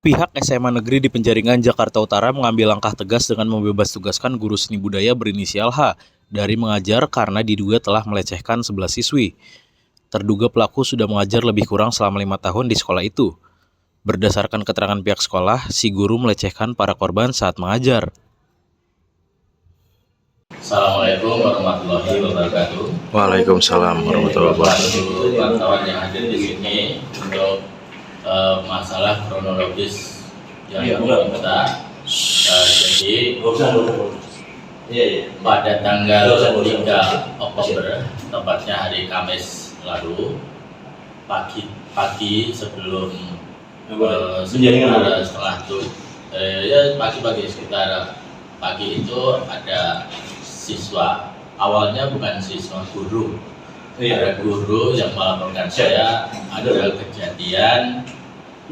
Pihak SMA Negeri di Penjaringan, Jakarta Utara mengambil langkah tegas dengan membebas tugaskan guru seni budaya berinisial H dari mengajar karena diduga telah melecehkan 11 siswi. Terduga pelaku sudah mengajar lebih kurang selama 5 tahun di sekolah itu. Berdasarkan keterangan pihak sekolah, si guru melecehkan para korban saat mengajar. Assalamualaikum warahmatullahi wabarakatuh. Waalaikumsalam warahmatullahi wabarakatuh. Wartawan yang hadir di sini untuk masalah kronologis yang kita jadi pada tanggal 3 Oktober, tepatnya hari Kamis lalu, pagi sebelum sekitar setengah tuh, pagi sekitar pagi itu ada siswa, awalnya bukan siswa, guru. Ada guru yang melaporkan saya ada kejadian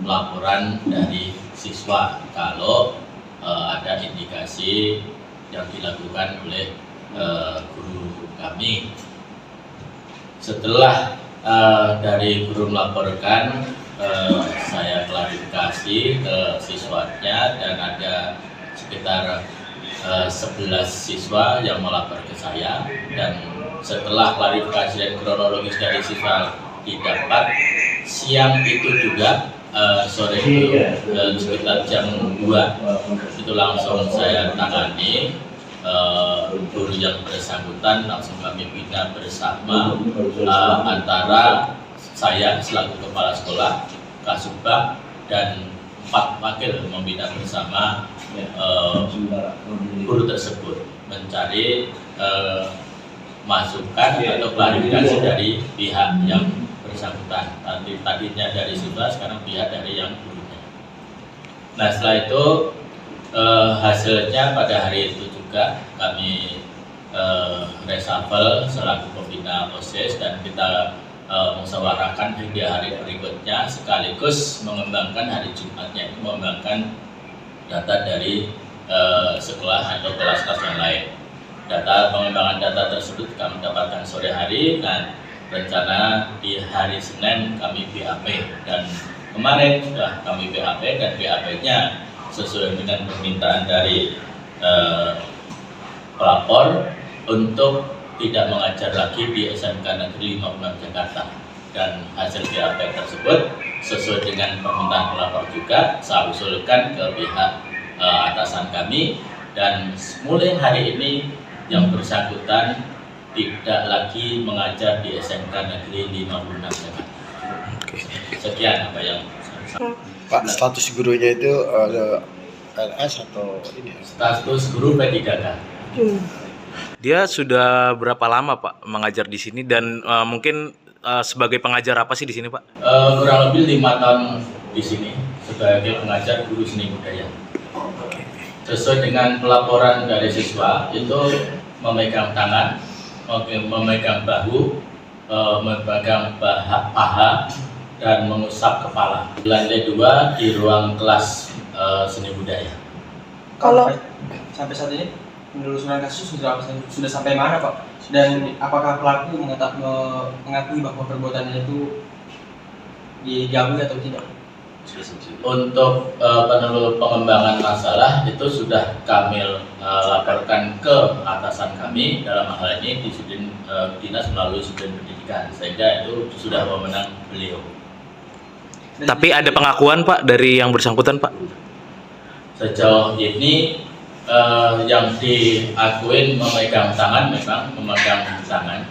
laporan dari siswa kalau ada indikasi yang dilakukan oleh guru kami. Setelah dari guru melaporkan, saya klarifikasi ke siswanya dan ada sekitar 11 siswa yang melapor ke saya, dan setelah klarifikasi dan kronologis dari siswa didapat, siang itu juga sore itu sekitar jam 2 itu langsung saya tangani guru yang bersangkutan, langsung kami bina bersama antara saya selaku kepala sekolah, Kasubag, dan 4 wakil membina bersama guru tersebut mencari masukan atau klarifikasi dari pihak yang bersangkutan. Tadinya dari siswa, sekarang pihak dari yang gurunya. Nah, setelah itu hasilnya pada hari itu juga kami reshuffle selaku pembina OSIS dan kita musyawarahkan hingga hari berikutnya, sekaligus mengembangkan hari Jumatnya itu mengembangkan data dari sekolah atau kelas-kelas yang lain. Pengembangan data tersebut kami dapatkan sore hari, dan rencana di hari Senin kami BAP, dan kemarin sudah kami BAP, dan BAP-nya sesuai dengan permintaan dari pelapor untuk tidak mengajar lagi di SMK Negeri 56 Jakarta, dan hasil BAP tersebut sesuai dengan permintaan pelapor juga saya usulkan ke pihak atasan kami, dan mulai hari ini yang bersangkutan tidak lagi mengajar di SMK Negeri 56 Jakarta. Sekian apa yang Pak, status gurunya itu LS atau ini? Status guru P3K. Dia sudah berapa lama Pak mengajar di sini, dan mungkin sebagai pengajar apa sih di sini Pak? Kurang lebih 5 tahun di sini sebagai pengajar guru seni budaya. Sesuai dengan pelaporan dari siswa, itu memegang tangan, memegang bahu, memegang paha, dan mengusap kepala. Di lantai 2 di ruang kelas seni budaya. Kalau sampai saat ini penelusuran kasus sudah sampai mana Pak? Dan apakah pelaku mengakui bahwa perbuatannya itu diakui atau tidak? Untuk pengembangan masalah itu sudah kami laporkan ke atasan kami, dalam hal ini di dinas melalui Sudin Pendidikan, sehingga itu sudah wewenang beliau. Tapi ada pengakuan Pak dari yang bersangkutan Pak? Sejauh ini yang diakuin memegang tangan, memang memegang tangan.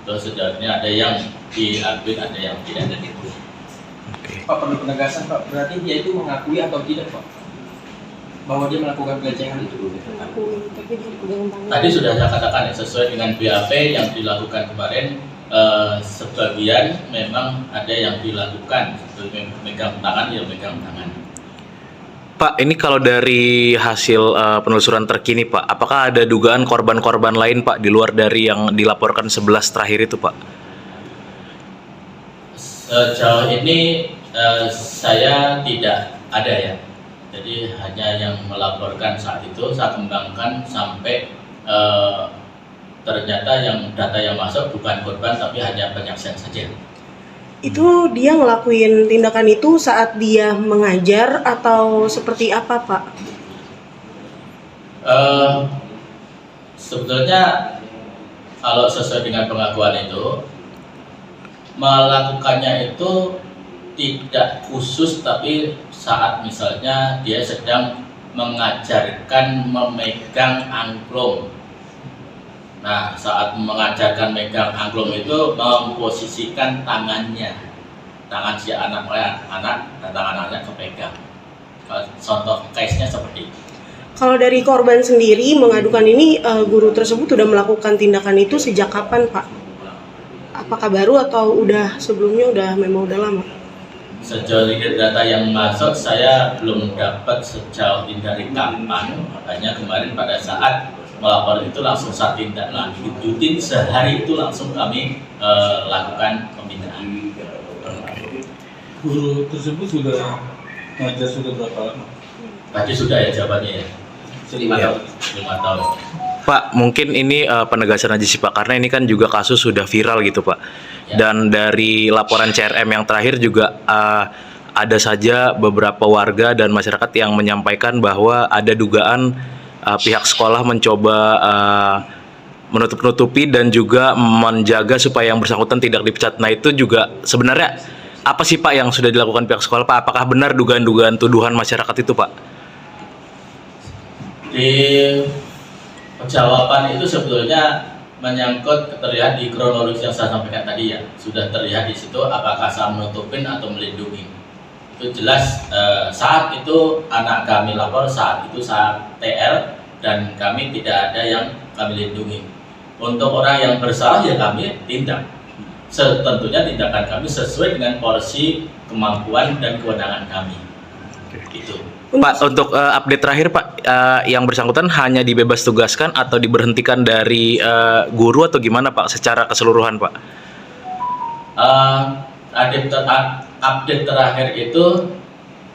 Terus sejauh ini ada yang diakuin, ada yang tidak. Pak, perlu penegasan Pak, berarti dia itu mengakui atau tidak Pak bahwa dia melakukan pelecehan itu? Tadi sudah saya katakan, sesuai dengan BAP yang dilakukan kemarin, sebagian memang ada yang dilakukan sebagai memegang tangan, ya memegang tangan. Pak, ini kalau dari hasil penelusuran terkini Pak, apakah ada dugaan korban-korban lain Pak di luar dari yang dilaporkan 11 terakhir itu Pak? Sejauh ini saya tidak ada ya, jadi hanya yang melaporkan saat itu saya kembangkan sampai ternyata yang data yang masuk bukan korban tapi hanya penyaksian saja. Itu dia ngelakuin tindakan itu saat dia mengajar atau seperti apa, Pak? Sebetulnya kalau sesuai dengan pengakuan itu, melakukannya itu tidak khusus, tapi saat misalnya dia sedang mengajarkan memegang angklung. Nah, saat mengajarkan megang angklung itu memposisikan tangannya, tangan si anak dan tangan anaknya kepegang. Contoh case-nya seperti itu. Kalau dari korban sendiri mengadukan ini, guru tersebut sudah melakukan tindakan itu sejak kapan, Pak? Apakah baru atau sebelumnya memang udah lama? Sejauh ini data yang masuk saya belum dapat sejauh ini dari kapan. Makanya kemarin pada saat melapor itu langsung saya tindak lanjutin, sehari itu langsung kami lakukan pembinaan. Guru tersebut sudah ngajar sudah berapa lama? Tadi sudah ya jawabannya ya. 5 tahun. 5 tahun. Pak, mungkin ini penegasan aja sih Pak, karena ini kan juga kasus sudah viral gitu Pak. Ya. Dan dari laporan CRM yang terakhir juga ada saja beberapa warga dan masyarakat yang menyampaikan bahwa ada dugaan pihak sekolah mencoba menutup-nutupi dan juga menjaga supaya yang bersangkutan tidak dipecat. Nah itu juga sebenarnya apa sih Pak yang sudah dilakukan pihak sekolah Pak? Apakah benar dugaan-dugaan tuduhan masyarakat itu Pak? Di jawaban itu sebetulnya menyangkut terlihat di kronologis yang saya sampaikan tadi ya. Sudah terlihat di situ apakah saya menutupin atau melindungi. Itu jelas saat itu anak kami lapor, saat itu saat TL dan kami tidak ada yang kami lindungi. Untuk orang yang bersalah ya kami tindak. Tentunya tindakan kami sesuai dengan porsi kemampuan dan kewenangan kami. Itu. Pak, untuk update terakhir Pak, yang bersangkutan hanya dibebas tugaskan atau diberhentikan dari guru atau gimana Pak secara keseluruhan Pak? Update terakhir itu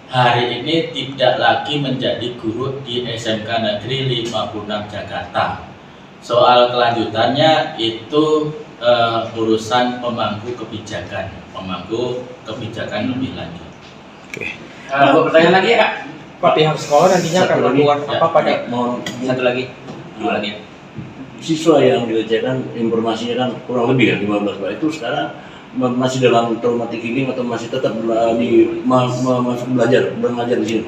hari ini tidak lagi menjadi guru di SMK Negeri 56 Jakarta. Soal kelanjutannya itu urusan pemangku kebijakan lebih lanjut. Oke. Pertanyaan lagi ya Kak? Pak, pihak sekolah nantinya akan melakukan apa pada Satu lagi. Siswa yang dilecehkan informasinya kan kurang lebih kan 15 Pak. Itu sekarang masih dalam traumatic healing atau masih tetap masuk belajar di sini?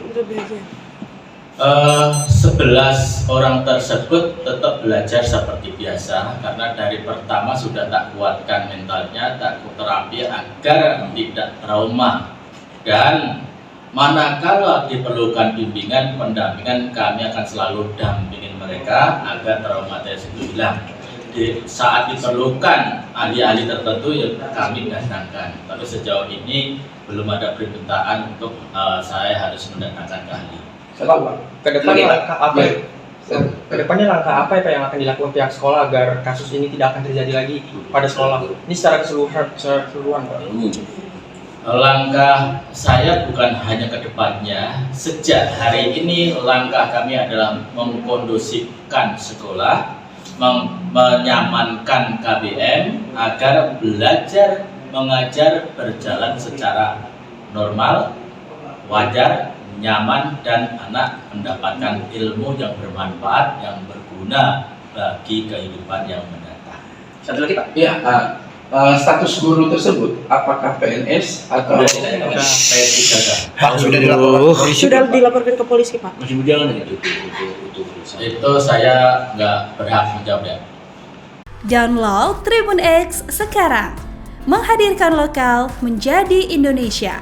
11 orang tersebut tetap belajar seperti biasa karena dari pertama sudah tak kuatkan mentalnya, tak terapi agar tidak trauma. Dan manakala diperlukan bimbingan, pendampingan, kami akan selalu dampingin mereka agar trauma tersebut hilang. Di saat diperlukan ahli-ahli tertentu yang kami datangkan. Tapi sejauh ini belum ada permintaan untuk saya harus mendatangkan ahli. Kedepannya langkah apa? Kedepannya langkah apa yang akan dilakukan pihak sekolah agar kasus ini tidak akan terjadi lagi pada sekolah? Ini secara keseluruhan Pak. Langkah saya bukan hanya ke depannya, sejak hari ini langkah kami adalah mengkondusifkan sekolah, menyamankan KBM agar belajar mengajar berjalan secara normal, wajar, nyaman, dan anak mendapatkan ilmu yang bermanfaat, yang berguna bagi kehidupan yang mendatang. Satu lagi Pak. Ya, status guru tersebut apakah PNS atau Pak sudah dilaporkan polisi? Sudah dilaporkan ke polisi, Pak. Masih berjalan itu? Itu saya nggak berhak menjawab ya. Download Tribun X sekarang, menghadirkan lokal menjadi Indonesia.